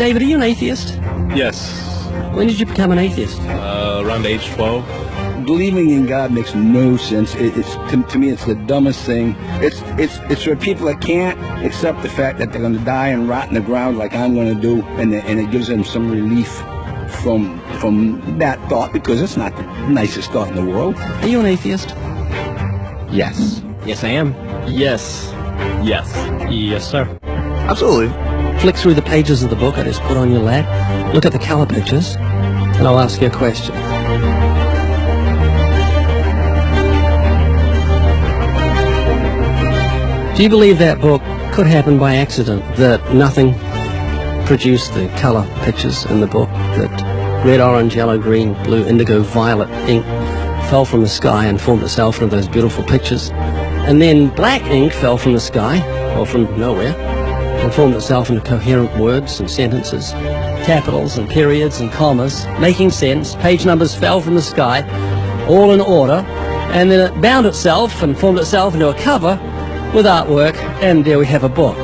David, are you an atheist? Yes. When did you become an atheist? Around age 12. Believing in God makes no sense. To me, it's the dumbest thing. It's for people that can't accept the fact that they're going to die and rot in the ground like I'm going to do, and it gives them some relief from that thought, because it's not the nicest thought in the world. Are you an atheist? Yes. Yes, I am. Yes. Yes. Yes, sir. Absolutely. Flick through the pages of the book I just put on your lap, look at the color pictures, and I'll ask you a question. Do you believe that book could happen by accident, that nothing produced the color pictures in the book, that red, orange, yellow, green, blue, indigo, violet ink fell from the sky and formed itself into those beautiful pictures, and then black ink fell from the sky, or from nowhere, and formed itself into coherent words and sentences, capitals and periods and commas, making sense, page numbers fell from the sky, all in order, and then it bound itself and formed itself into a cover with artwork, and there we have a book.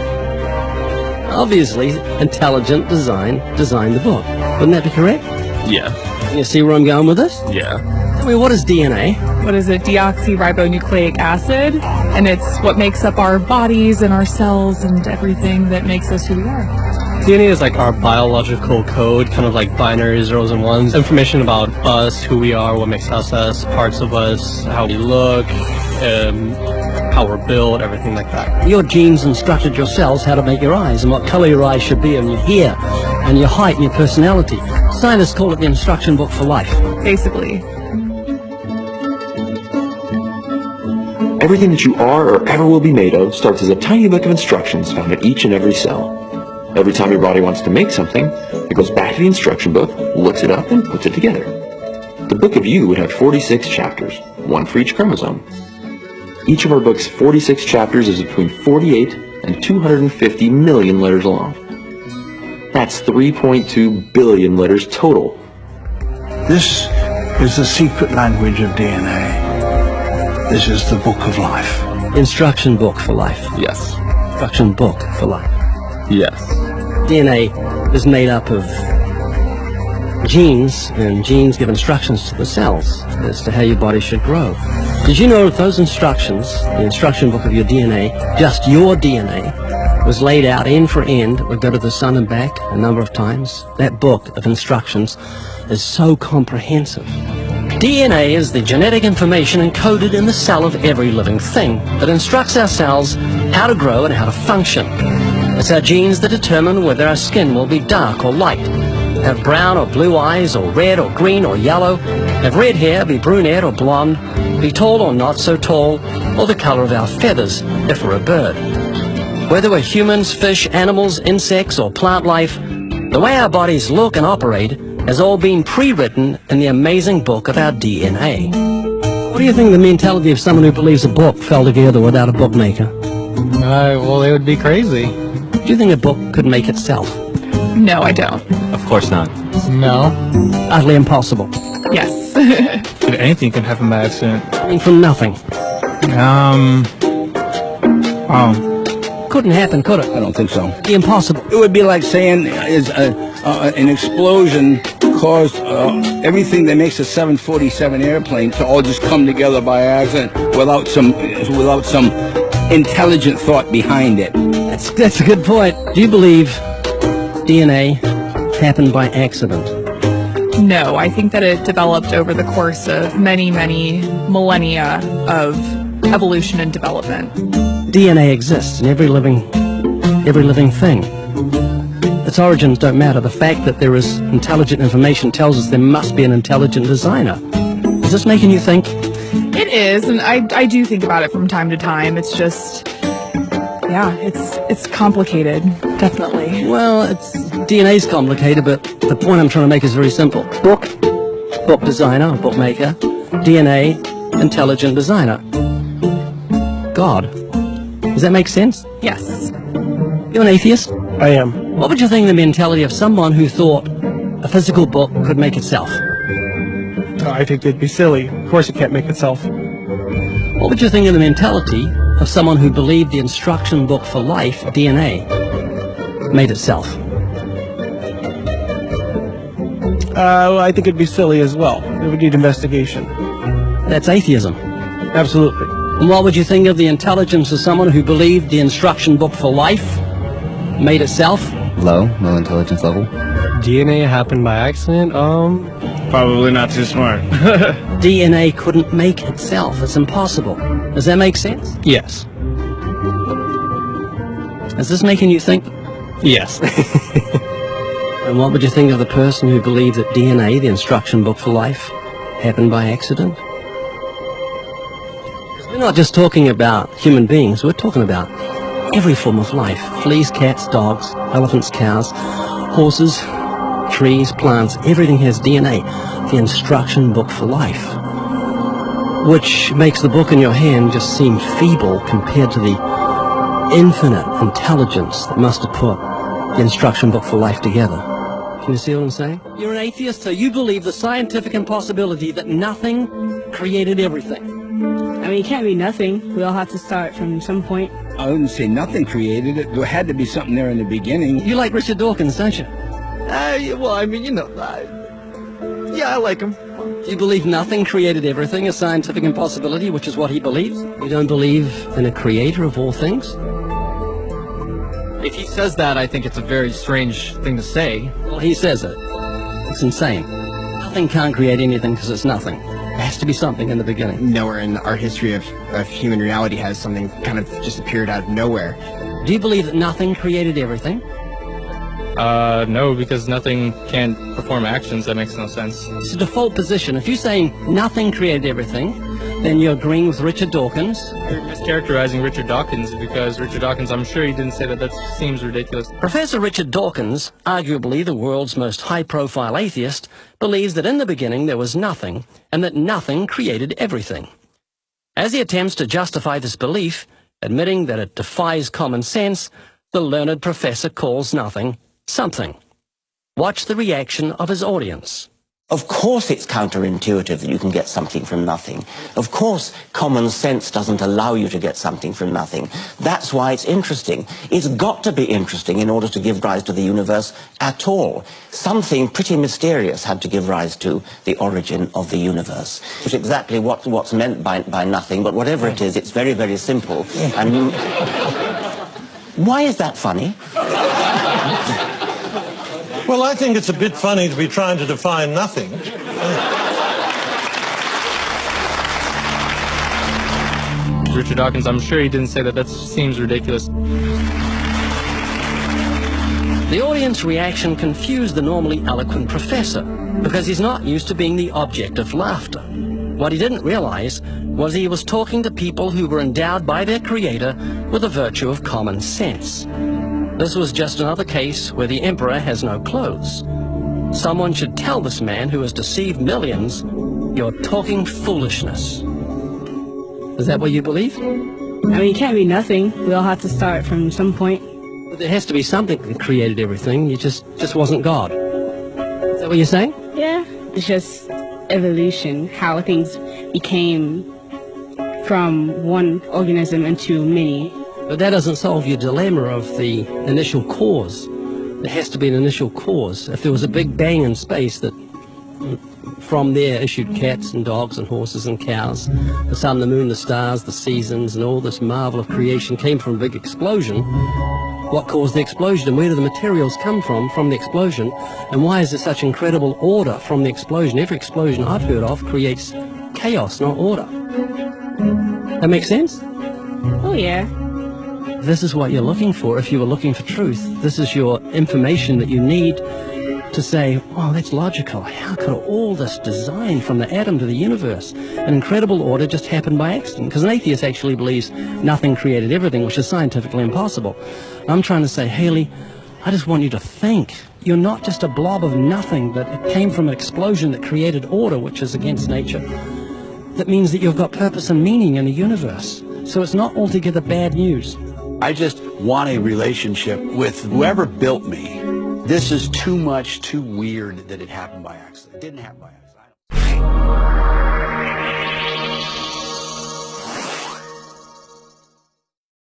Obviously, intelligent design designed the book. Wouldn't that be correct? Yeah. You see where I'm going with this? Yeah. Tell me, what is DNA? What is it? Deoxyribonucleic acid, and it's what makes up our bodies and our cells and everything that makes us who we are. DNA is like our biological code, kind of like binary zeros and ones. Information about us, who we are, what makes us, parts of us, how we look, how we're built, everything like that. Your genes instructed your cells how to make your eyes and what color your eyes should be, and your hair, and your height and your personality. Scientists call it the instruction book for life. Basically. Everything that you are or ever will be made of starts as a tiny book of instructions found in each and every cell. Every time your body wants to make something, it goes back to the instruction book, looks it up, and puts it together. The book of you would have 46 chapters, one for each chromosome. Each of our book's 46 chapters is between 48 and 250 million letters long. That's 3.2 billion letters total. This is the secret language of DNA. This is the book of life. Instruction book for life. Yes. Instruction book for life. Yes. DNA is made up of genes, and genes give instructions to the cells as to how your body should grow. Did you know that those instructions, the instruction book of your DNA, just your DNA, was laid out end for end, would go to the sun and back a number of times? That book of instructions is so comprehensive. DNA is the genetic information encoded in the cell of every living thing that instructs our cells how to grow and how to function. It's our genes that determine whether our skin will be dark or light, have brown or blue eyes, or red or green or yellow, have red hair, be brunette or blonde, be tall or not so tall, or the color of our feathers if we're a bird. Whether we're humans, fish, animals, insects, or plant life, the way our bodies look and operate has all been pre-written in the amazing book of our DNA. What do you think of the mentality of someone who believes a book fell together without a bookmaker? Well, they would be crazy. Do you think a book could make itself? No, I don't. Of course not. No. Utterly impossible. Yes. Anything can happen by accident. I mean, from nothing. Couldn't happen, could it? I don't think so. Be impossible. It would be like saying an explosion caused everything that makes a 747 airplane to all just come together by accident without some intelligent thought behind it. That's a good point. Do you believe DNA happened by accident? No, I think that it developed over the course of many, many millennia of evolution and development. DNA exists in every living thing. Its origins don't matter. The fact that there is intelligent information tells us there must be an intelligent designer. Is this making you think? It is, and I do think about it from time to time. It's just, yeah, it's complicated, definitely. Well, DNA's complicated, but the point I'm trying to make is very simple. Book designer, bookmaker, DNA, intelligent designer. God. Does that make sense? Yes. You're an atheist? I am. What would you think of the mentality of someone who thought a physical book could make itself? I think it'd be silly. Of course it can't make itself. What would you think of the mentality of someone who believed the instruction book for life, DNA, made itself? I think it'd be silly as well. It would need investigation. That's atheism. Absolutely. And what would you think of the intelligence of someone who believed the instruction book for life made itself? Low intelligence level. DNA happened by accident? Probably not too smart. DNA couldn't make itself. It's impossible. Does that make sense? Yes. Is this making you think? Yes. And what would you think of the person who believed that DNA, the instruction book for life, happened by accident? Because we're not just talking about human beings, we're talking about every form of life. Fleas, cats, dogs, elephants, cows, horses, trees, plants, everything has DNA, the instruction book for life. Which makes the book in your hand just seem feeble compared to the infinite intelligence that must have put the instruction book for life together. Can you see what I'm saying? You're an atheist, so you believe the scientific impossibility that nothing created everything. I mean, it can't be nothing. We all have to start from some point. I wouldn't say nothing created it. There had to be something there in the beginning. You like Richard Dawkins, don't you? Well, I mean, yeah, I like him. You believe nothing created everything, a scientific impossibility, which is what he believes? You don't believe in a creator of all things? If he says that, I think it's a very strange thing to say. Well, he says it. It's insane. Nothing can't create anything because it's nothing. There has to be something in the beginning. Nowhere in our history of human reality has something kind of just appeared out of nowhere. Do you believe that nothing created everything? No, because nothing can perform actions. That makes no sense. It's a default position. If you're saying nothing created everything, then you're agreeing with Richard Dawkins. You're mischaracterizing Richard Dawkins, because Richard Dawkins, I'm sure he didn't say that. That seems ridiculous. Professor Richard Dawkins, arguably the world's most high-profile atheist, believes that in the beginning there was nothing, and that nothing created everything. As he attempts to justify this belief, admitting that it defies common sense, the learned professor calls nothing something. Watch the reaction of his audience. Of course it's counterintuitive that you can get something from nothing. Of course common sense doesn't allow you to get something from nothing. That's why it's interesting. It's got to be interesting in order to give rise to the universe at all. Something pretty mysterious had to give rise to the origin of the universe. It's exactly what's meant by nothing, but whatever it is, it's very, very simple. And why is that funny? Well, I think it's a bit funny to be trying to define nothing. Richard Dawkins, I'm sure he didn't say that. That seems ridiculous. The audience reaction confused the normally eloquent professor, because he's not used to being the object of laughter. What he didn't realize was he was talking to people who were endowed by their creator with the virtue of common sense. This was just another case where the emperor has no clothes. Someone should tell this man who has deceived millions, you're talking foolishness. Is that what you believe? I mean, it can't be nothing. We all have to start from some point. But there has to be something that created everything. You just wasn't God. Is that what you're saying? Yeah. It's just evolution, how things became from one organism into many. But that doesn't solve your dilemma of the initial cause. There has to be an initial cause. If there was a big bang in space that from there issued cats and dogs and horses and cows, the sun, the moon, the stars, the seasons, and all this marvel of creation came from a big explosion, what caused the explosion, and where do the materials come from the explosion, and why is there such incredible order from the explosion? Every explosion I've heard of creates chaos, not order. That makes sense? Oh, yeah. This is what you're looking for. If you were looking for truth, this is your information that you need to say, oh, that's logical. How could all this design from the atom to the universe, an incredible order, just happen by accident? Because an atheist actually believes nothing created everything, which is scientifically impossible. I'm trying to say, Haley, I just want you to think. You're not just a blob of nothing, but it came from an explosion that created order, which is against nature. That means that you've got purpose and meaning in the universe. So it's not altogether bad news. I just want a relationship with whoever built me. This is too much, too weird that it happened by accident. It didn't happen by accident.